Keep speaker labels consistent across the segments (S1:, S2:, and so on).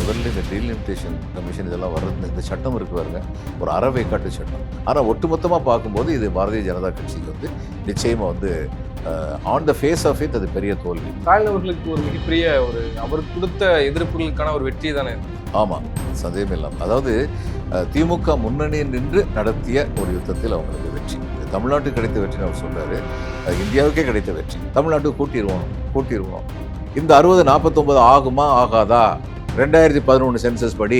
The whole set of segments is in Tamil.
S1: முதல்ல இந்த டீலிமிட்டேஷன் கமிஷன் இதெல்லாம் வர்றது இந்த சட்டம் இருக்கு பாருங்க, ஒரு அறவேக்காட்டு சட்டம். ஆனால் ஒட்டுமொத்தமாக பார்க்கும்போது இது பாரதிய ஜனதா கட்சிக்கு வந்து நிச்சயமாக வந்து on the face of it அது பெரிய தோல்வி.
S2: ஸ்டாலின் அவர்களுக்கு ஒரு மிகப்பெரிய அவர் கொடுத்த எதிர்ப்புகளுக்கான ஒரு வெற்றி தானே.
S1: ஆமாம், சந்தேகம் இல்லாமல். அதாவது திமுக முன்னணியில் நின்று நடத்திய ஒரு யுத்தத்தில் அவங்களுக்கு வெற்றி. தமிழ்நாட்டுக்கு கிடைத்த வெற்றின்னு அவர் சொல்றாரு, இந்தியாவுக்கே கிடைத்த வெற்றி. தமிழ்நாட்டுக்கு கூட்டிடுவோம். இந்த 60-49 ஆகுமா ஆகாதா? 2011 சென்சஸ் படி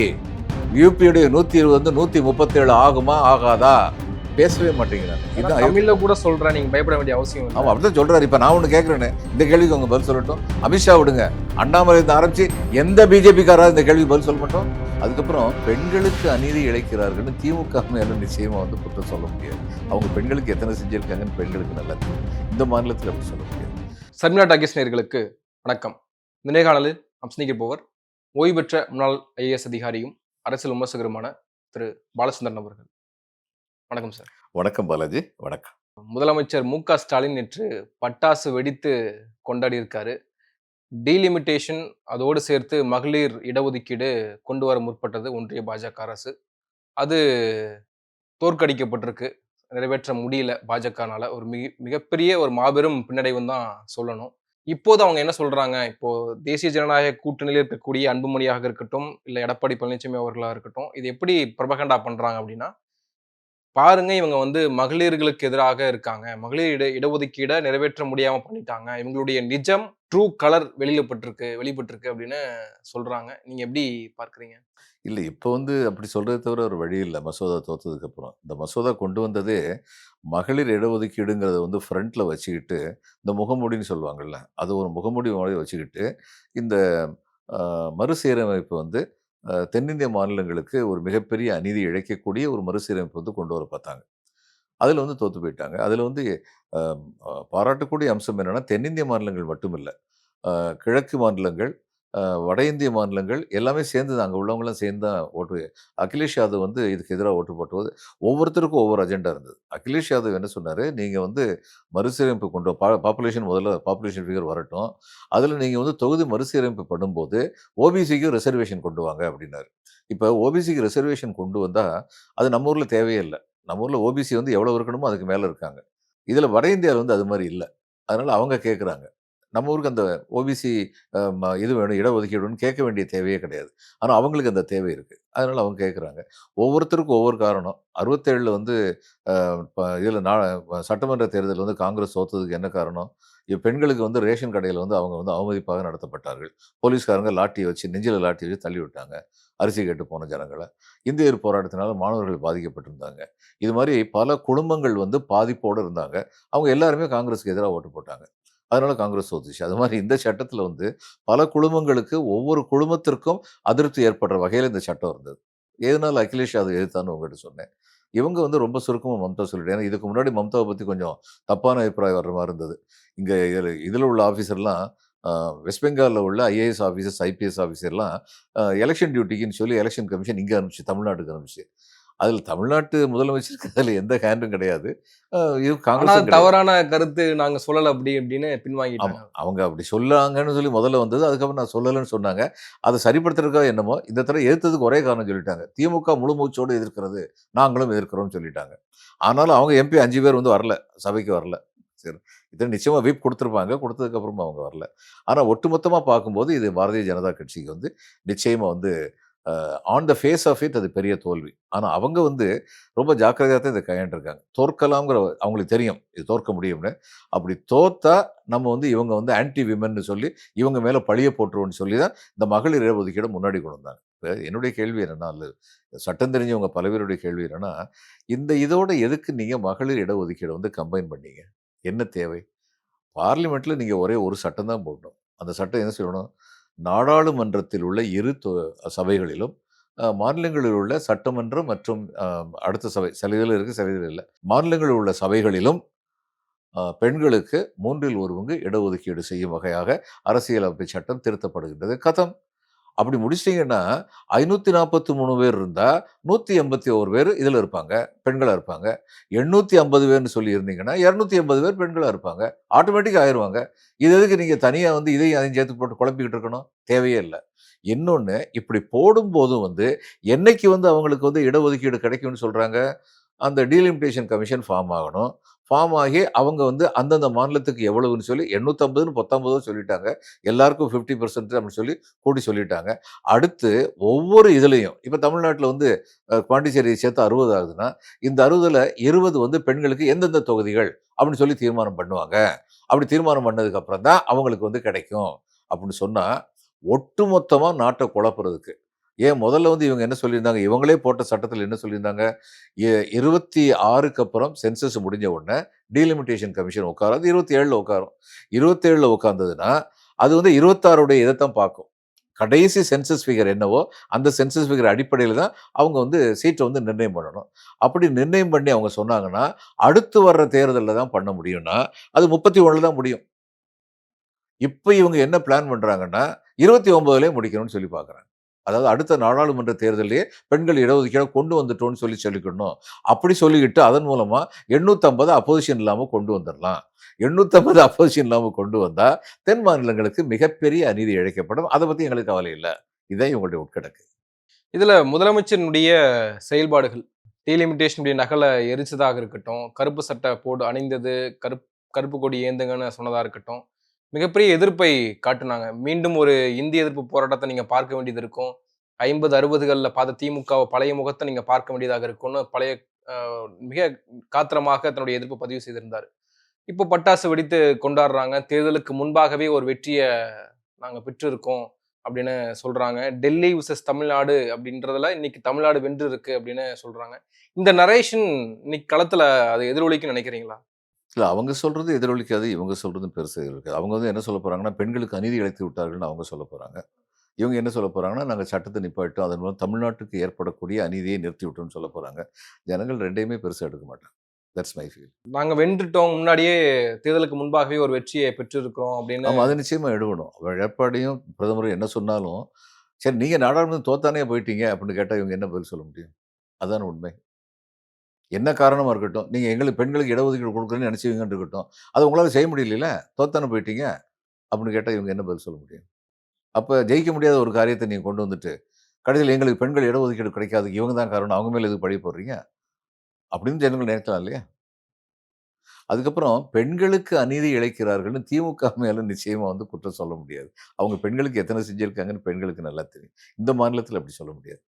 S1: யூபியுடைய 120 வந்து 137 ஆகுமா ஆகாதா? பேசவே மாட்டேங்கிறாங்க.
S2: தமிழ்ல கூட சொல்றேன், நீங்க பயப்பட வேண்டிய அவசியம் இல்லை.
S1: ஆமா, அப்படிதான் சொல்றாரு. இப்ப நான் ஒண்ணு கேட்கிறேன்னு, இந்த கேள்விக்கு அவங்க பதில் சொல்லட்டும். அமித்ஷா விடுங்க, அண்ணாமலை இருந்து ஆரம்பிச்சு எந்த பிஜேபிக்காராவது இந்த கேள்விக்கு பதில் சொல்ல மாட்டோம். அதுக்கப்புறம் பெண்களுக்கு அநீதி இழைக்கிறார்கள்னு திமுக மேல நிச்சயமா வந்து குற்றம் சொல்ல முடியாது. அவங்க பெண்களுக்கு எத்தனை செஞ்சிருக்காங்கன்னு பெண்களுக்கு நல்லா தெரியும். இந்த மாநிலத்தில் அப்படி சொல்ல முடியாது.
S2: சர்மிளா டாக்கீஸ் நேயர்களுக்கு வணக்கம். இந்த நேர்காணலில் நாம் சந்திக்க போவர் ஓய்வு பெற்ற முன்னாள் ஐஏஎஸ் அதிகாரியும் அரசியல் விமர்சகருமான திரு பாலச்சந்திரன் அவர்கள். வணக்கம் சார்.
S1: வணக்கம் பாலாஜி. வணக்கம்.
S2: முதலமைச்சர் மு.க. ஸ்டாலின் நேற்று பட்டாசு வெடித்து கொண்டாடி இருக்காரு. டீலிமிட்டேஷன் அதோடு சேர்த்து மகளிர் இடஒதுக்கீடு கொண்டு வர முற்பட்டது ஒன்றிய பாஜக அரசு. அது தோற்கடிக்கப்பட்டிருக்கு, நிறைவேற்ற முடியல பாஜகனால. ஒரு மிகப்பெரிய ஒரு மாபெரும் பின்னடைவுன்னு தான் சொல்லணும். இப்போது அவங்க என்ன சொல்றாங்க, இப்போ தேசிய ஜனநாயக கூட்டணியில் இருக்கக்கூடிய அன்புமணியாக இருக்கட்டும், இல்லை எடப்பாடி பழனிசாமி அவர்களாக இருக்கட்டும், இது எப்படி ப்ரொபகண்டா பண்றாங்க அப்படின்னா, பாருங்க இவங்க வந்து மகளிர்களுக்கு எதிராக இருக்காங்க, மகளிர் இடஒதுக்கீடை நிறைவேற்ற முடியாம பண்ணிட்டாங்க, இவங்களுடைய நிஜம் ட்ரூ கலர் வெளிப்பட்டிருக்கு அப்படின்னு சொல்றாங்க. நீங்க எப்படி பார்க்குறீங்க?
S1: இல்லை, இப்போ வந்து அப்படி சொல்றதை தவிர ஒரு வழி இல்லை. மசோதா தோத்ததுக்கு அப்புறம் இந்த மசோதா கொண்டு வந்ததே மகளிர் இடஒதுக்கீடுங்கிறத வந்து ஃப்ரண்ட்ல வச்சுக்கிட்டு, இந்த முகமூடின்னு சொல்லுவாங்கல்ல, அது ஒரு முகமூடி மாதிரி வச்சுக்கிட்டு, இந்த மறுசீரமைப்பு வந்து தென்னிந்திய மாநிலங்களுக்கு ஒரு மிகப்பெரிய அநீதி இழைக்கக்கூடிய ஒரு மறுசீரமைப்பு வந்து கொண்டு வர பார்த்தாங்க. அதில் வந்து தோற்று போயிட்டாங்க. அதில் வந்து பாராட்டக்கூடிய அம்சம் என்னென்னா, தென்னிந்திய மாநிலங்கள் மட்டும் இல்லை, கிழக்கு மாநிலங்கள், வட இந்திய மாநிலங்கள் எல்லாமே சேர்ந்து தான், அங்கே உள்ளவங்களாம் சேர்ந்து தான் ஓட்டு. அகிலேஷ் யாதவ் வந்து இதுக்கு எதிராக ஓட்டு போட்டபோது ஒவ்வொருத்தருக்கும் ஒவ்வொரு அஜெண்டா இருந்தது. அகிலேஷ் யாதவ் என்ன சொன்னார், நீங்கள் வந்து மறுசீரமைப்பு கொண்டு முதல்ல பாப்புலேஷன் ஃபிகர் வரட்டும், அதில் நீங்கள் வந்து தொகுதி மறுசீரமைப்பு பண்ணும்போது ஓபிசிக்கு ரிசர்வேஷன் கொண்டு வாங்க அப்படின்னாரு. இப்போ ஓபிசிக்கு ரிசர்வேஷன் கொண்டு வந்தால் அது நம்ம ஊரில் தேவையே இல்லை. நம்ம ஊரில் ஓபிசி வந்து எவ்வளோ இருக்கணுமோ அதுக்கு மேலே இருக்காங்க. இதில் வட இந்தியாவில் வந்து அது மாதிரி இல்லை. அதனால் அவங்க கேட்குறாங்க. நம்ம ஊருக்கு அந்த ஓபிசி இது வேணும், இடஒதுக்கீடுன்னு கேட்க வேண்டிய தேவையே கிடையாது. ஆனால் அவங்களுக்கு அந்த தேவை இருக்குது. அதனால் அவங்க கேட்குறாங்க. ஒவ்வொருத்தருக்கும் ஒவ்வொரு காரணம். 67 வந்து இதில் சட்டமன்ற தேர்தலில் வந்து காங்கிரஸ் தோற்றதுக்கு என்ன காரணம்? பெண்களுக்கு வந்து ரேஷன் கடையில் வந்து அவங்க வந்து அவமதிப்பாக நடத்தப்பட்டார்கள். போலீஸ்காரங்க லாட்டியை வச்சு, நெஞ்சில் லாட்டி வச்சு தள்ளி விட்டாங்க அரிசி கேட்டு போன ஜனங்களை. இந்தியர் போராட்டத்தினால மாணவர்கள் பாதிக்கப்பட்டிருந்தாங்க. இது மாதிரி பல குடும்பங்கள் வந்து பாதிப்போடு இருந்தாங்க. அவங்க எல்லாருமே காங்கிரஸுக்கு எதிராக ஓட்டு போட்டாங்க. அதனால காங்கிரஸ் தோத்துச்சு. அது மாதிரி இந்த சட்டத்தில் வந்து பல குடும்பங்களுக்கு, ஒவ்வொரு குடும்பத்திற்கும் அதிருப்தி ஏற்படுற வகையில் இந்த சட்டம் இருந்தது. எதனால அகிலேஷ் யாதவ் எதிர்த்தான்னு உங்கள்கிட்ட சொன்னேன். இவங்க வந்து ரொம்ப சுருக்கமாக மம்தா சொல்லிட்டு, ஏன்னா இதுக்கு முன்னாடி மம்தாவை பற்றி கொஞ்சம் தப்பான அபிப்பிராயம் வர்ற மாதிரி இருந்தது. இங்கே இதில் உள்ள ஆஃபீஸர்லாம், வெஸ்ட் பெங்காலில் உள்ள ஐஏஎஸ் ஆஃபீஸர்ஸ், ஐபிஎஸ் ஆஃபீஸர்லாம் எலெக்ஷன் டியூட்டிக்குன்னு சொல்லி எலெக்ஷன் கமிஷன் இங்கே அனுப்பிச்சு, தமிழ்நாட்டுக்கு அனுப்பிச்சு. அதில் தமிழ்நாட்டு முதலமைச்சருக்கு அதில் எந்த ஹேண்டும் கிடையாது. இது காங்கிரஸ்
S2: தவறான கருத்து நாங்கள் சொல்லலை அப்படின்னு பின்வாங்கிட்டாங்க.
S1: அவங்க அப்படி சொல்லாங்கன்னு சொல்லி முதல்ல வந்தது. அதுக்கப்புறம் நான் சொல்லலைன்னு சொன்னாங்க. அதை சரிப்படுத்துறதுக்காக என்னமோ இந்த தடவை எதிர்த்ததுக்கு ஒரே காரணம் சொல்லிட்டாங்க. திமுக முழு மூச்சோடு எதிர்க்கிறது, நாங்களும் எதிர்க்கிறோம்னு சொல்லிட்டாங்க. ஆனாலும் அவங்க எம்பி 5 பேர் வந்து வரல, சபைக்கு வரல. சரி, இதை நிச்சயமாக வீப் கொடுத்துருப்பாங்க. கொடுத்ததுக்கப்புறமா அவங்க வரல. ஆனால் ஒட்டுமொத்தமாக பார்க்கும்போது இது பாரதிய ஜனதா கட்சிக்கு வந்து நிச்சயமாக வந்து on the face of it அது பெரிய தோல்வி. ஆனால் அவங்க வந்து ரொம்ப ஜாக்கிரதையாக தான் இதை கையாண்டிருக்காங்க. தோற்கலாம்ங்கிற அவங்களுக்கு தெரியும் இது தோற்க முடியும்னு. அப்படி தோத்தா நம்ம வந்து இவங்க வந்து ஆன்டி விமன்னு சொல்லி இவங்க மேலே பழிய போட்டுருவோன்னு சொல்லி தான் இந்த மகளிர் இடஒதுக்கீடு முன்னாடி கொண்டு வந்தாங்க. இப்போ என்னுடைய கேள்வி என்னென்னா, அல்ல சட்டம் தெரிஞ்சவங்க பல பேருடைய கேள்வி என்னென்னா, இதோட எதுக்கு நீங்கள் மகளிர் இடஒதுக்கீடை வந்து கம்பைன் பண்ணீங்க? என்ன தேவை? பார்லிமெண்ட்டில் நீங்கள் ஒரே ஒரு சட்டம் தான் போடணும். அந்த சட்டம் என்ன சொல்லணும், நாடாளுமன்றத்தில் உள்ள இரு சபைகளிலும், மாநிலங்களில் உள்ள சட்டமன்றம் மற்றும் அடுத்த சபை, சில இதில் இருக்குது, சில இதில் இல்லை, மாநிலங்களில் உள்ள சபைகளிலும் பெண்களுக்கு 3 1 இடஒதுக்கீடு செய்யும் வகையாக அரசியலமைப்பு சட்டம் திருத்தப்படுகின்றது. கதம். அப்படி முடிச்சிட்டிங்கன்னா 543 பேர் இருந்தால் 181 பேர் இதில் இருப்பாங்க, பெண்களாக இருப்பாங்க. 850 பேர்னு சொல்லி இருந்தீங்கன்னா 280 பேர் பெண்களாக இருப்பாங்க. ஆட்டோமேட்டிக்காக ஆயிடுவாங்க. இது எதுக்கு நீங்கள் தனியாக வந்து இதையும் அதையும் சேர்த்து போட்டு குழப்பிக்கிட்டு இருக்கணும்? தேவையே இல்லை. இன்னொன்னு இப்படி போடும்போதும் வந்து என்னைக்கு வந்து அவங்களுக்கு வந்து இடஒதுக்கீடு கிடைக்கும்னு சொல்றாங்க? அந்த டீலிமிட்டேஷன் கமிஷன் ஃபார்ம் ஆகணும். ஃபார்ம் ஆகி அவங்க வந்து அந்தந்த மாநிலத்துக்கு எவ்வளவுன்னு சொல்லி 850ன்னு 19 சொல்லிட்டாங்க. எல்லாருக்கும் 50% அப்படின்னு சொல்லி கூட்டி சொல்லிட்டாங்க. அடுத்து ஒவ்வொரு இதுலயும் இப்ப தமிழ்நாட்டுல வந்து பாண்டிச்சேரியை சேர்த்து 60 ஆகுதுன்னா, இந்த 60ல 20 வந்து பெண்களுக்கு எந்தெந்த தொகுதிகள் அப்படின்னு சொல்லி தீர்மானம் பண்ணுவாங்க. அப்படி தீர்மானம் பண்ணதுக்கு அப்புறம் தான் அவங்களுக்கு வந்து கிடைக்கும். அப்படின்னு சொன்னா, ஒட்டுமொத்தமா நாட்ட குழப்புறதுக்கு. ஏன் முதல்ல வந்து இவங்க என்ன சொல்லியிருந்தாங்க, இவங்களே போட்ட சட்டத்தில என்ன சொல்லியிருந்தாங்க, 26க்கு அப்புறம் சென்சஸ் முடிஞ்ச உடனே டீலிமிட்டேஷன் கமிஷன் உட்காரும். அது 27ல உட்காரும். 27ல உட்கார்ந்ததுன்னா, அது வந்து 26 இதத்தான் பார்க்கும். கடைசி சென்சஸ் ஃபிகர் என்னவோ, அந்த சென்சஸ் ஃபிகர் அடிப்படையில தான் அவங்க வந்து சீட்ட வந்து நிர்ணயம் பண்ணணும். அப்படி நிர்ணயம் பண்ணி அவங்க சொன்னாங்கன்னா, அடுத்து வர்ற தேர்தல்ல தான் பண்ண முடியும்னா, அது 31ல தான் முடியும். இப்ப இவங்க என்ன பிளான் பண்றாங்கன்னா, 29லயே முடிக்கணும்னு சொல்லி பார்க்குறாங்க. அதாவது அடுத்த நாடாளுமன்ற தேர்தல்லயே பெண்கள் இடஒதுக்கீட கொண்டு வந்துட்டோம்னு சொல்லிக்கணும். அப்படி சொல்லிக்கிட்டு அதன் மூலமா 850 அப்போசிஷன் இல்லாம கொண்டு வந்துரலாம். 850 அப்போசிஷன் இல்லாம கொண்டு வந்தா, தென் மாநிலங்களுக்கு மிகப்பெரிய அநீதி இழைக்கப்படும். அத பத்தி எங்களுக்கு கவலை இல்ல. இதுதான் இவங்களுடைய உட்கணக்கு.
S2: இதுல முதலமைச்சரினுடைய செயல்பாடுகள், டீலிமிட்டேஷனுடைய நகல எரிச்சதாக இருக்கட்டும், கருப்பு சட்டை போடு அணிந்தது, கருப்பு கொடி ஏந்துங்கன்னு சொன்னதா இருக்கட்டும், மிகப்பெரிய எதிர்ப்பை காட்டுனாங்க. மீண்டும் ஒரு இந்திய எதிர்ப்பு போராட்டத்த நீங்க பார்க்க வேண்டியது இருக்கும். 50, 60கள்ல பார்த்த திமுகவ பழைய முகத்த நீங்க பார்க்க வேண்டியதாக இருக்கும்னு பழைய அ மிக காத்திரமாக தன்னுடைய எதிர்ப்ப பதிவு செய்திருந்தாரு. இப்போ பட்டாசு வெடித்து கொண்டாடுறாங்க. தேர்தலுக்கு முன்பாகவே ஒரு வெற்றிய நாங்க பெற்றிருக்கோம் அப்படின்னு சொல்றாங்க. டெல்லி விசஸ் தமிழ்நாடு அப்படின்றதுல இன்னைக்கு தமிழ்நாடு வென்று இருக்கு அப்படின்னு சொல்றாங்க. இந்த நரேஷன் இன்னைக்கு களத்துல அது எதிரொலிக்கும்னு நினைக்கிறீங்களா?
S1: இல்ல அவங்க சொல்றது எதிரொலிக்காது. இவங்க சொல்றதும் பெருசா எதிரொலிக்காது. அவங்க வந்து என்ன சொல்லப் போறாங்கன்னா, பெண்களுக்கு அநீதி இழைத்து விட்டார்கள்ன்னு அவங்க சொல்லப் போறாங்க. இவங்க என்ன சொல்லப் போறாங்கன்னா, நாங்க சட்டத்த நிப்பாட்டிட்டோம். அதன் மூலம் தமிழ்நாட்டுக்கு ஏற்படக்கூடிய அநீதியை நிறுத்தி விட்டோம்ன்னு சொல்லப் போறாங்க. ஜனங்கள் 2யுமே பெருசா எடுக்க மாட்டாங்க. That's my feel.
S2: நாங்க வென்றுட்டோம். முன்னாடியே தேர்தலுக்கு முன்பாகவே ஒரு வெற்றிய பெற்றிருக்கிறோம் அப்படின்னு
S1: ஆமா, அது நிச்சயமா எடுபடும். எடப்பாடியும், பிரதமரும் என்ன சொன்னாலும், சரி நீங்க நாடாளுமன்றம் தோத்தானே போயிட்டீங்க அப்படின்னு கேட்டா இவங்க என்ன பதில் சொல்ல முடியும்? அதான உண்மை. என்ன காரணமா இருக்கட்டும். நீங்க எங்களுக்கு பெண்களுக்கு இடஒதுக்கீடு குடுக்குறேன்னு நினைச்சீங்கன்னு இருக்கட்டும். அத உங்களால செய்ய முடியலைல்ல. தோத்தானே போயிட்டீங்க. அப்படின்னு கேட்டா இவங்க என்ன பதில் சொல்ல முடியும்? அப்ப ஜெயிக்க முடியாத ஒரு காரியத்த நீங்க கொண்டு வந்துட்டு, கடைசியில எங்களுக்கு பெண்கள் இடஒதுக்கீடு கிடைக்காததுக்கு இவங்க தான் காரணம். அவங்க மேல எதுக்கு பழி போடுறீங்க? அப்படின்னு ஜனங்கள் நினைக்கலாம் இல்லையா? அதுக்கப்புறம் பெண்களுக்கு அநீதி இழைக்கிறார்கள்ன்னு திமுக மேல நிச்சயமா வந்து குற்றம் சொல்ல முடியாது. அவங்க பெண்களுக்கு எத்தனை செஞ்சிருக்காங்கன்னு பெண்களுக்கு நல்லா தெரியும். இந்த மாநிலத்தில அப்படி சொல்ல முடியாது.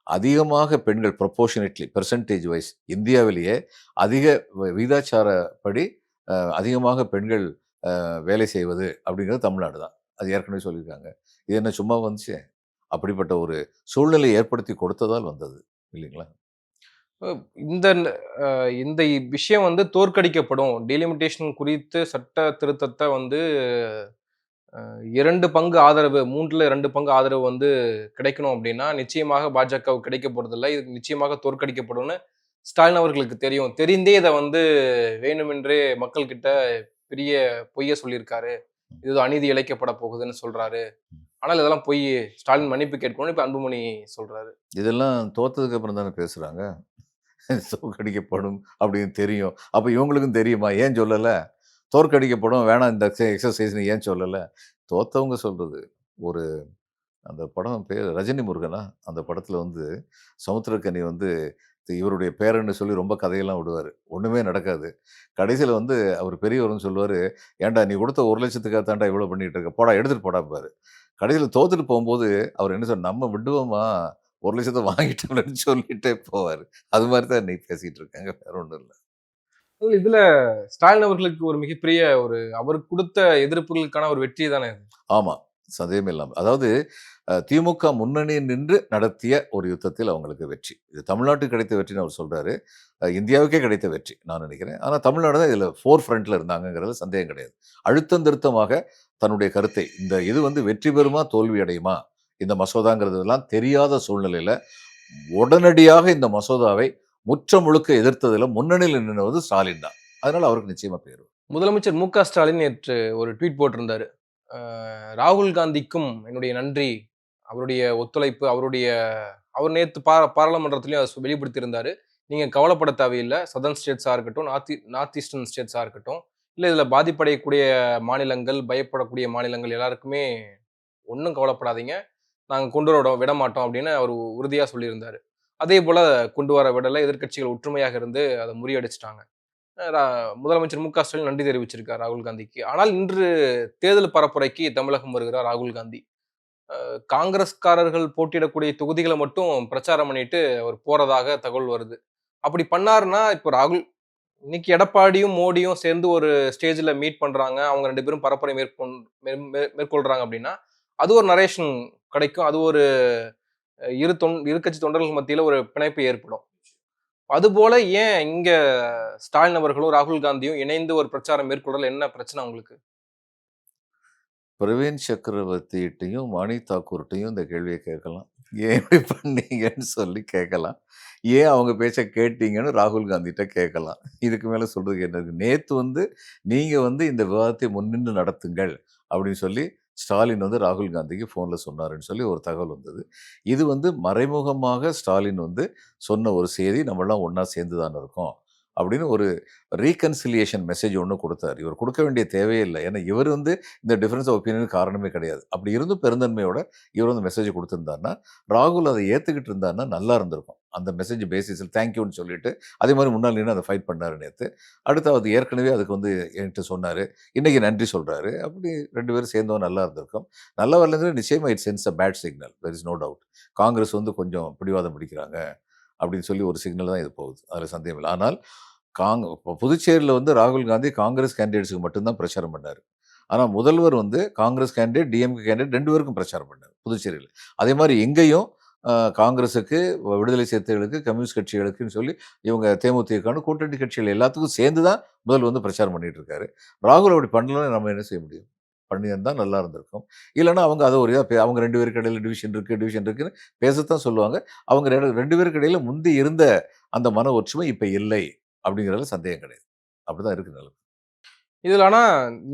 S1: அதிகமாக பெண்கள் புரொப்போர்ஷனேட்லி பெர்சன்டேஜ் வைஸ் இந்தியாவிலேயே அதிக விகிதாச்சாரப்படி அதிகமாக பெண்கள் வேலை செய்வது அப்படிங்கிறது தமிழ்நாடு தான். அது ஏற்கனவே சொல்லியிருக்காங்க. இது என்ன சும்மா வந்துச்சு? அப்படிப்பட்ட ஒரு சூழ்நிலையை ஏற்படுத்தி கொடுத்ததால் வந்தது. இல்லைங்களா?
S2: அ இந்த அ இந்த விஷயம் வந்து தோற்கடிக்கப்படும். டீலிமிட்டேஷன் குறித்து சட்ட திருத்தத்த வந்து 2 பங்கு ஆதரவு 3ல 2 பங்கு ஆதரவு வந்து கிடைக்கணும் அப்டின்னா, நிச்சயமாக பாஜகவுக்கு கிடைக்க போறதில்ல. இது நிச்சயமாக தோற்கடிக்கப்படும்னு ஸ்டாலின் அவர்களுக்கு தெரியும். தெரிந்தே இத வந்து வேணுமென்றே மக்கள் கிட்ட பெரிய பொய்ய சொல்லியிருக்காரு. இது அநீதி இழைக்கப்பட போகுதுன்னு சொல்றாரு. ஆனால் இதெல்லாம் பொய்யு. ஸ்டாலின் மன்னிப்பு கேட்கணும்னு இப்ப அன்புமணி சொல்றாரு.
S1: இதெல்லாம் தோத்ததுக்கு அப்புறம் தானே பேசுறாங்க. தோற்கடிக்கப்படும் அப்படின்னு தெரியும். அப்ப இவங்களுக்கும் தெரியுமா? ஏன் சொல்லல? தோற்கடிக்கப்படும் வேணாம் இந்த எக்ஸர்சைஸ்ன்னு ஏன் சொல்லல? தோத்தவங்க சொல்றது. ஒரு அந்த படம் பேரு ரஜினி முருகனா? அந்த படத்துல வந்து சமுத்திரக்கனி வந்து இவருடைய பேரன்னு சொல்லி ரொம்ப கதையெல்லாம் விடுவாரு. ஒண்ணுமே நடக்காது. கடைசியில வந்து அவர் பெரியவர்ன்னு சொல்லுவாரு, "ஏன்டா நீ குடுத்த 1,00,000த்துக்காக தான்டா இவ்வளோ பண்ணிட்டு இருக்க. போடா எடுத்துட்டு போடாம்பாரு." கடைசியில தோத்துட்டு போம்போது அவர் என்ன சொன்னார், "நம்ம விடுவோமா? 1,00,000த்த வாங்கிட்டோம்லன்னு" சொல்லிட்டே போவாரு. அது மாரி தான் இன்னைக்கு பேசிட்டு இருக்காங்க. வேற ஒண்ணும் இல்ல.
S2: இதுல ஸ்டாலின் அவர்களுக்கு ஒரு மிகப்பெரிய அவர் குடுத்த எதிர்ப்புகளுக்கான ஒரு வெற்றி தானே இது.
S1: ஆமா. சந்தேகமே இல்லாம. அதாவது திமுக முன்னணியில் நின்று நடத்திய ஒரு யுத்தத்தில் அவங்களுக்கு வெற்றி. இது தமிழ்நாட்டுக்கு கிடைத்த வெற்றின்னு அவர் சொல்றாரு. இந்தியாவுக்கே கிடைத்த வெற்றி நான் நினைக்கிறேன். ஆனா தமிழ்நாடு தான் இதுல ஃபோர் ஃப்ரண்ட்ல இருந்தாங்கங்கிறதுல சந்தேகம் கிடையாது. அழுத்தம் திருத்தமாக தன்னுடைய கருத்தை இந்த இது வந்து வெற்றி பெறுமா? தோல்வி அடையுமா? இந்த மசோதாங்கிறதெல்லாம் தெரியாத சூழ்நிலையில உடனடியாக இந்த மசோதாவை முற்ற முழுக்க எதிர்த்ததுல முன்னணியில் நின்னவது ஸ்டாலின் தான். அதனால அவருக்கு நிச்சயமா பேரு.
S2: முதலமைச்சர் மு.க. ஸ்டாலின் நேற்று ஒரு ட்வீட் போட்டிருந்தாரு. அ ராகுல் காந்திக்கும் என்னுடைய நன்றி. அவருடைய ஒத்துழைப்பு, அவர் நேத்து பாராளுமன்றத்திலயும் அத வெளிப்படுத்தியிருந்தாரு. நீங்க கவலைப்பட தேவையில்ல. சதர்ன் ஸ்டேட்ஸா இருக்கட்டும், நார்த் ஈஸ்டர்ன் ஸ்டேட்ஸா இருக்கட்டும், இல்ல இதுல பாதிப்படையக்கூடிய மாநிலங்கள், பயப்படக்கூடிய மாநிலங்கள் எல்லாருக்குமே ஒண்ணும் கவலைப்படாதீங்க. நாங்க கொண்டு வர விட மாட்டோம் அப்படின்னு அவர் உறுதியா சொல்லியிருந்தாரு. அதே போல கொண்டு வர விடல. எதிர்க்கட்சிகள் ஒற்றுமையாக இருந்து அத முறியடிச்சுட்டாங்க. ரா முதலமைச்சர் மு.க. ஸ்டாலின் நன்றி தெரிவிச்சிருக்கார் ராகுல் காந்திக்கு. ஆனால் இன்று தேர்தல் பரப்புரைக்கு தமிழகம் வருகிறார் ராகுல் காந்தி. காங்கிரஸ்காரர்கள் போட்டியிடக்கூடிய தொகுதிகள மட்டும் பிரச்சாரம் பண்ணிட்டு அவர் போறதாக தகவல் வருது. அப்படி பண்ணாருன்னா, இப்ப ராகுல் இன்னைக்கு எடப்பாடியும், மோடியும் சேர்ந்து ஒரு ஸ்டேஜ்ல மீட் பண்றாங்க. அவங்க 2 பேரும் பரப்புரை மேற்கொள்றாங்க அப்படின்னா, அது ஒரு நரேஷன் கிடைக்கும். அது ஒரு இரு கட்சி தொண்டர்கள் மத்தியில ஒரு பிணைப்பு ஏற்படும். அதுபோல ஏன் இங்க ஸ்டாலின் அவர்களும், ராகுல் காந்தியும் இணைந்து ஒரு பிரச்சாரம் மேற்கொள்றதுல என்ன பிரச்சனை உங்களுக்கு?
S1: பிரவீன் சக்கரவர்த்திகிட்டயும், மாணி தாக்கூர்ட்டயும் இந்த கேள்விய கேட்கலாம். ஏன் இப்படி பண்ணீங்கன்னு சொல்லி கேட்கலாம். ஏன் அவங்க பேச்ச கேட்டீங்கன்னு ராகுல் காந்திட்ட கேட்கலாம். இதுக்கு மேல சொல்றதுக்கு என்ன இருக்கு? நேத்து நீங்க இந்த விவாதத்தை முன்னின்று நடத்துங்கள் அப்படின்னு சொல்லி ஸ்டாலின் ராகுல் காந்திக்கு ஃபோன்ல சொன்னாருன்னு சொல்லி ஒரு தகவல் வந்தது. இது மறைமுகமாக ஸ்டாலின் சொன்ன ஒரு செய்தி, நம்மலாம் ஒண்ணா சேர்ந்து தான இருக்கோம் அப்படின்னு ஒரு ரீகன்சிலியேஷன் மெசேஜ் ஒண்ணு குடுத்தாரு. இவர் குடுக்க வேண்டிய தேவையே இல்ல. ஏன்னா இவர் இந்த டிஃபரன்ஸ் ஆஃப் ஒப்பீனியனுக்கு காரணமே கிடையாது. அப்படி இருந்தும் பெருந்தன்மையோட இவர் மெசேஜ் குடுத்திருந்தாருன்னா, ராகுல் அத ஏத்துக்கிட்டு இருந்தாருன்னா நல்லா இருந்திருக்கும். அந்த மெசேஜ் பேசிஸ்ல தேங்க் யூன்னு சொல்லிட்டு, அதே மாரி முன்னால நின்னு அத ஃபைட் பண்ணாரு நேத்து. அடுத்து அது ஏற்கனவே அதுக்கு என்கிட்ட சொன்னாரு. இன்னைக்கு நன்றி சொல்றாரு. அப்படி 2 பேரும் சேர்ந்தோம் நல்லா இருந்திருக்கும். நல்லா வரலங்கிறது நிச்சயமா it sends a bad signal. There is no doubt. Congress கொஞ்சம் பிடிவாதம் பிடிக்கிறாங்க அப்படின்னு சொல்லி ஒரு சிக்னல் தான் இது போகுது. அதுல சந்தேகம் இல்ல. ஆனால் புதுச்சேரியில ராகுல் காந்தி காங்கிரஸ் கேண்டிடேட்ஸ்க்கு மட்டும் தான் பிரச்சாரம் பண்ணாரு. ஆனா முதல்வர் காங்கிரஸ் கேண்டிடேட், டிஎம்கே கேண்டிடேட் 2 பேருக்கும் பிரச்சாரம் பண்ணாரு புதுச்சேரியில. அதே மாரி எங்கேயும் காங்கிரஸுக்கு, விடுதலை சிறுத்தைகளுக்கு, கம்யூனிஸ்ட் கட்சிகளுக்குன்னு சொல்லி இவங்க தேமுதிகன்னு கூட்டணி கட்சிகள் எல்லாத்துக்கும் சேர்ந்து தான் முதல்வர் பிரச்சாரம் பண்ணிட்டு இருக்காரு. ராகுல் அப்படி பண்ணலன்னா நம்ம என்ன செய்ய முடியும்? பண்ணியிருந்தா நல்லா இருந்திருக்கும். இல்லன்னா அவங்க அத ஒரு இதா அவங்க 2 பேருக்கு இடையில டிவிஷன் இருக்குன்னு பேசத்தான் சொல்லுவாங்க. அவங்க 2 பேருக்கு இடையில முந்தி இருந்த அந்த மன ஒற்றுமை இப்ப இல்லை. அப்படிங்கிறதுல சந்தேகம் கிடையாது. அப்படிதான் இருக்கு நிலைமை.
S2: இதுல ஆனா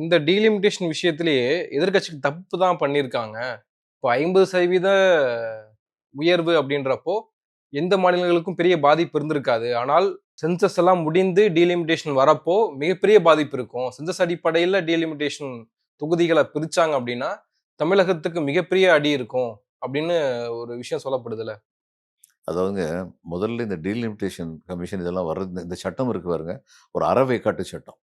S2: இந்த டீலிமிட்டேஷன் விஷயத்திலேயே எதிர்க்கட்சிகள் தப்பு தான் பண்ணியிருக்காங்க. இப்போ 50% உயர்வு அப்படின்றப்போ, எந்த மாநிலங்களுக்கும் பெரிய பாதிப்பு இருந்திருக்காது. ஆனால் சென்சஸ் எல்லாம் முடிந்து டீலிமிட்டேஷன் வரப்போ மிகப்பெரிய பாதிப்பு இருக்கும். சென்சஸ் அடிப்படையில டீலிமிட்டேஷன் தொகுதிகள பிரிச்சாங்க அப்படின்னா, தமிழகத்துக்கு மிகப்பெரிய அடி இருக்கும். அப்படின்னு ஒரு விஷயம் சொல்லப்படுதுல்ல.
S1: அதாவதுங்க, முதல்ல இந்த டீலிமிட்டேஷன் கமிஷன் இதெல்லாம் வர்றது இந்த சட்டம் இருக்கு பாருங்க, ஒரு அறவேக்காட்டு சட்டம்.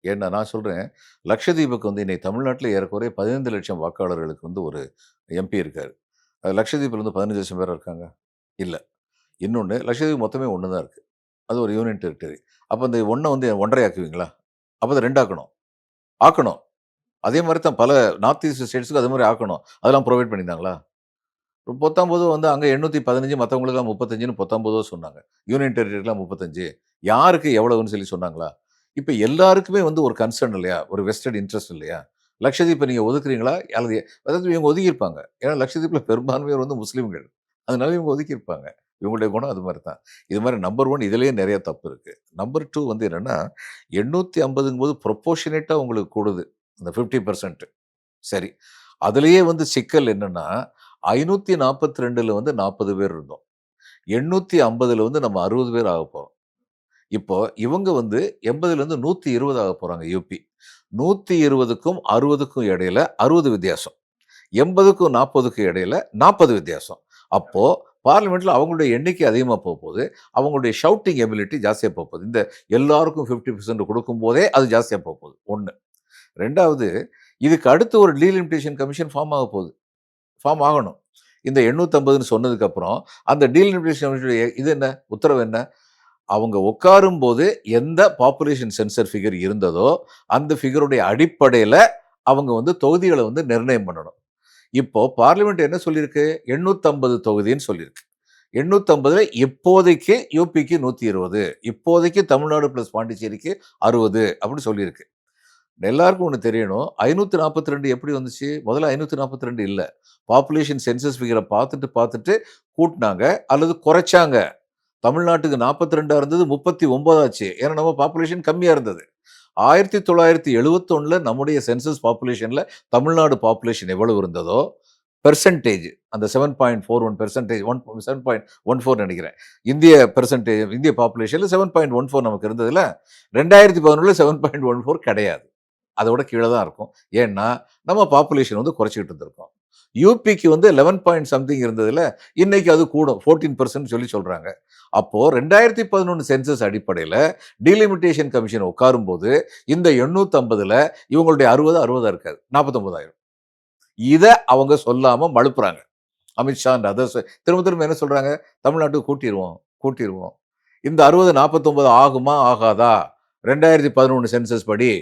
S1: ஏன்னா நான் சொல்றேன், லட்சதீவுக்கு இன்னைக்கு தமிழ்நாட்டில ஏறக்குறைய 15,00,000 வாக்காளர்களுக்கு ஒரு எம்பி இருக்காரு. லட்சதீவுல 15,00,000 பேரா இருக்காங்க? இல்ல. இன்னொன்னு, லட்சதீவு மொத்தமே 1 தான் இருக்கு. அது ஒரு யூனியன் டெரிட்டரி. அப்ப இந்த 1 1 1/2 ஆக்குவீங்களா? அப்ப அத 2 ஆக்கணும். ஆக்கணும். அதே மாரி தான் பல நார்த் ஈஸ்ட் ஸ்டேட்ஸ்க்கும் அதே மாரி ஆக்கணும். அதெல்லாம் புரொவைட் பண்ணியிருந்தாங்களா? 19 அங்க 815 மத்தவங்களுக்கெல்லாம் 35ன்னு 19 சொன்னாங்க. யூனியன் டெரிட்டரிலாம் 35. யாருக்கு எவ்வளவுன்னு சொல்லி சொன்னாங்களா? இப்ப எல்லாருக்குமே ஒரு கன்சர்ன் இல்லையா? ஒரு வெஸ்டட் இன்ட்ரெஸ்ட் இல்லையா? லட்சதீப்ப நீங்க ஒதுக்குறீங்களா? அல்லது அதாவது இவங்க ஒதுக்கியிருப்பாங்க. ஏன்னா லட்சதீப்ல பெரும்பான்மையோர் முஸ்லிம்கள். அதனால இவங்க ஒதுக்கியிருப்பாங்க. இவங்களுடைய குணம் அது மாரி தான். இது மாரி நம்பர் 1 இதிலேயே நெறைய தப்பு இருக்கு. நம்பர் 2 என்னன்னா, 850ங்கும்போது புரொப்போர்ஷனேட்டா உங்களுக்கு கூடுது. அந்த 50% சரி. அதிலேயே சிக்கல் என்னன்னா, 542ல 40 பேர் இருந்தோம். 850ல நம்ம 60 பேர் ஆகப்போறோம். இப்போ இவங்க 80லேருந்து 120 ஆகப் போறாங்க யுபி. 120க்கும் 60க்கும் இடையில 60 வித்தியாசம். 80க்கும் 40க்கும் இடையில 40 வித்தியாசம். அப்போ பார்லிமென்ட்ல அவங்களுடைய எண்ணிக்கை அதிகமா போப்போது. அவங்களுடைய ஷவுட்டிங் எபிலிட்டி ஜாஸ்தியா போப்போது. இந்த எல்லாருக்கும் 50% குடுக்கும்போதே அது ஜாஸ்தியா போப்போது. 1. 2வது, இதுக்கு அடுத்து ஒரு டீலிமிட்டேஷன் கமிஷன் ஃபார்ம் ஆகப்போகுது. ஃபார்ம் ஆகணும். இந்த 850ன்னு சொன்னதுக்கு அப்புறம், அந்த டீலிமிட்டேஷன் கமிஷனுடைய இது என்ன? உத்தரவு என்ன? அவங்க உட்காரும்போது எந்த பாப்புலேஷன் சென்சர் ஃபிகர் இருந்ததோ, அந்த ஃபிகருடைய அடிப்படையில அவங்க தொகுதிகள நிர்ணயம் பண்ணணும். இப்போ பார்லிமென்ட் என்ன சொல்லியிருக்கு? 850 தொகுதின்னு சொல்லியிருக்கு. 850ல இப்போதைக்கு யுபிக்கு 120, இப்போதைக்கு தமிழ்நாடு பிளஸ் பாண்டிச்சேரிக்கு 60 அப்படின்னு சொல்லியிருக்கு. எல்லாருக்கும் ஒண்ணு தெரியணும். 542 எப்படி வந்துச்சு? முதல்ல 542 இல்ல. பாப்புலேஷன் சென்சஸ் ஃபிகர பார்த்துட்டு கூட்டுனாங்க அல்லது குறைச்சாங்க. தமிழ்நாட்டுக்கு 42 இருந்தது 39 ஆச்சு. ஏன்னா நம்ம பாப்புலேஷன் கம்மியா இருந்தது. 1971ல நம்முடைய சென்சஸ் பாப்புலேஷன்ல தமிழ்நாடு பாப்புலேஷன் எவ்வளவு இருந்ததோ, பெர்சன்டேஜ் அந்த 7.41% 7.14 நெனைக்கிறேன். இந்திய பாப்புலேஷன்ல 7.14 நமக்கு இருந்ததுல, 2011ல 7.14 கிடையாது. அதோட கீழ தான் இருக்கும். ஏன்னா, நம்ம பாப்புலேஷன் குறைச்சுக்கிட்டு இருந்திருக்கோம். யூபிக்கு வந்து 11 பாயிண்ட் சம்திங் இருந்ததுல இன்னைக்கு அது கூடும் 14% சொல்லி சொல்றாங்க. அப்போ 2011 சென்சஸ் அடிப்படையில் டீலிமிட்டேஷன் கமிஷன் உட்காரும் போது இந்த 850ல இவங்களுடைய 60 இருக்காது, 49,000. இதை அவங்க சொல்லாம மழுப்புறாங்க. அமித்ஷா அண்ட் அதர்ஸ் திரும்ப திரும்ப என்ன சொல்றாங்க, தமிழ்நாட்டுக்கு கூட்டிடுவோம். இந்த 60 49 ஆகுமா ஆகாதா? 2011 சென்சஸ் படி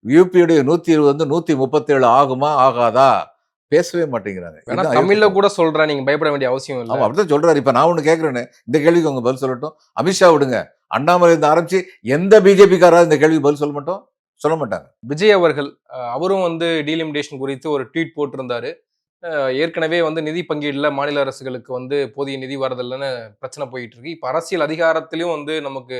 S1: யூபியுடைய 120 வந்து 137 ஆகுமா ஆகாதா? பேசவே மாட்டேங்கிறாங்க.
S2: வேணா
S1: இதுதான்
S2: தமிழ்ல
S1: அயோத்தி.
S2: கூட சொல்றேன், நீங்க பயப்பட வேண்டிய அவசியம் இல்ல.
S1: ஆமா, அப்படிதான் சொல்றாரு. இப்ப நான் ஒண்ணு கேட்கிறேன்னு, இந்த கேள்விக்கு அவங்க பதில் சொல்லட்டும். அமித்ஷா விடுங்க, அண்ணாமலை இருந்து ஆரம்பிச்சு எந்த பிஜேபிக்காரா இந்த கேள்விக்கு பதில் சொல்ல மாட்டாங்க.
S2: விஜய் அவர்கள் அவரும் வந்து டீலிமிட்டேஷன் குறித்து ஒரு ட்வீட் போட்டிருந்தாரு. ஏற்கனவே வந்து நிதி பங்கீடுல மாநில அரசுகளுக்கு வந்து போதிய நிதி வரதில்லைன்னு பிரச்சனை போயிட்டு இருக்கு. இப்ப அரசியல் அதிகாரத்திலயும் வந்து நமக்கு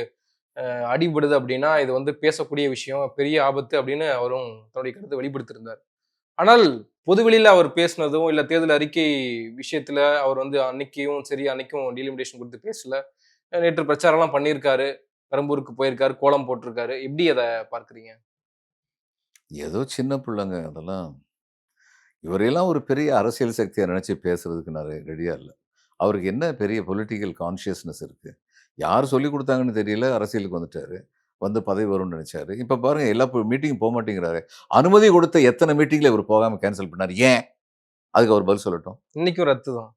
S2: அடிபடுது அப்படின்னா, இது வந்து பேசக்கூடிய விஷயம், பெரிய ஆபத்து அப்படின்னு அவரும் தன்னுடைய கருத்தை வெளிப்படுத்தியிருந்தார். ஆனால் பொதுவெளியில அவர் பேசினதும், இல்ல தேர்தல் அறிக்கை விஷயத்துல அவர் வந்து அன்னைக்கும் சரி, அன்னைக்கும் டீலிமிட்டேஷன் குறித்து பேசல. நேற்று பிரச்சாரம்லாம் பண்ணியிருக்காரு. பெரம்பூருக்கு போயிருக்காரு, கோலம் போட்டிருக்காரு. எப்படி அத பார்க்குறீங்க?
S1: ஏதோ சின்ன பிள்ளைங்க அதெல்லாம். இவரையெல்லாம் ஒரு பெரிய அரசியல் சக்தியா நினைச்சு பேசுறதுக்கு நான் ரெடியா இல்ல. அவருக்கு என்ன பெரிய பொலிட்டிக்கல் கான்ஷியஸ்னஸ் இருக்கு? யார் சொல்லிக் குடுத்தாங்கன்னு தெரியல, அரசியலுக்கு வந்துட்டாரு. வந்து பதவி வரும்னு நெனைச்சாரு. இப்ப பாருங்க எல்லா மீட்டிங் போமாட்டேங்கிறாரு. அனுமதி கொடுத்த எத்தன மீட்டிங்ல இவரு போகாம கேன்சல் பண்ணாரு. ஏன்? அதுக்கு அவர் பதில் சொல்லட்டும்.
S2: இன்னைக்கும் ரத்து தான்.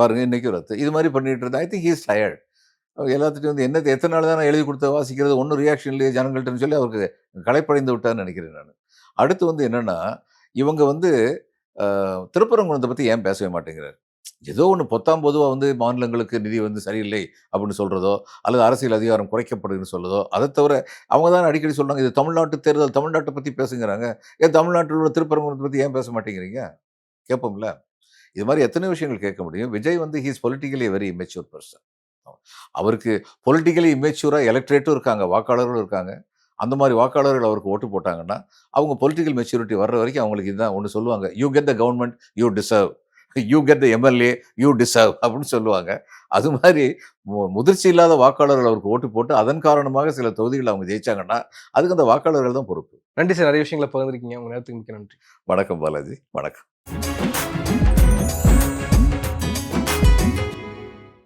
S1: பாருங்க இன்னைக்கும் ரத்து. இது மாரி பண்ணிட்டு இருந்தா I think he is tired. எல்லாத்துட்டையும் வந்து என்னத்த எத்தன நாள் தான் நான் எழுதி குடுத்த வாசிக்கிறது, ஒண்ணும் ரியாக்ஷன் இல்லையே ஜனங்கள்ட்டன்னு சொல்லி அவருக்கு களைப்படைந்து விட்டார்ன்னு நெனைக்கிறேன் நானு. அடுத்து வந்து என்னன்னா, இவங்க வந்து திருப்பரங்குன்றத்த பத்தி ஏன் பேசவே மாட்டேங்கிறாரு? ஏதோ ஒண்ணு பொத்தாம் பொதுவா வந்து மாநிலங்களுக்கு நிதி வந்து சரியில்லை அப்படின்னு சொல்றதோ, அல்லது அரசியல் அதிகாரம் குறைக்கப்படுதுன்னு சொல்றதோ, அத தவிர அவங்க தானே அடிக்கடி சொல்றாங்க, இது தமிழ்நாட்டு தேர்தல், தமிழ்நாட்ட பத்தி பேசுங்கறாங்க. ஏன் தமிழ்நாட்டில் உள்ள திருப்பரங்குன்றத்த பத்தி ஏன் பேச மாட்டேங்கிறீங்க? கேட்போம்ல. இது மாரி எத்தனை விஷயங்கள் கேட்க முடியும். விஜய் வந்து he is politically very immature person. அவருக்கு பொலிட்டிக்கலி இம்மெச்சூரா எலக்ட்ரேட்டும் இருக்காங்க, வாக்காளர்களும் இருக்காங்க. அந்த மாரி வாக்காளர்கள் அவருக்கு ஓட்டு போட்டாங்கன்னா, அவங்க பொலிட்டிக்கல் மெச்சூரிட்டி வர்ற வரைக்கும் அவங்களுக்கு இதுதான் ஒண்ணு சொல்லுவாங்க. "You get the government you deserve. You get the MLA you deserve" அப்படின்னு சொல்லுவாங்க. அது மாரி முதிர்ச்சி இல்லாத வாக்காளர்கள் அவருக்கு ஓட்டு போட்டு, அதன் காரணமாக சில தொகுதிகள்ல அவங்க ஜெயிச்சாங்கன்னா, அதுக்கு அந்த வாக்காளர்கள் தான் பொறுப்பு.
S2: நன்றி சார். நெறைய விஷயங்கள பகிர்ந்துருக்கீங்க. உங்க நேரத்துக்கு மிக்க நன்றி.
S1: வணக்கம் பாலாஜி. வணக்கம்.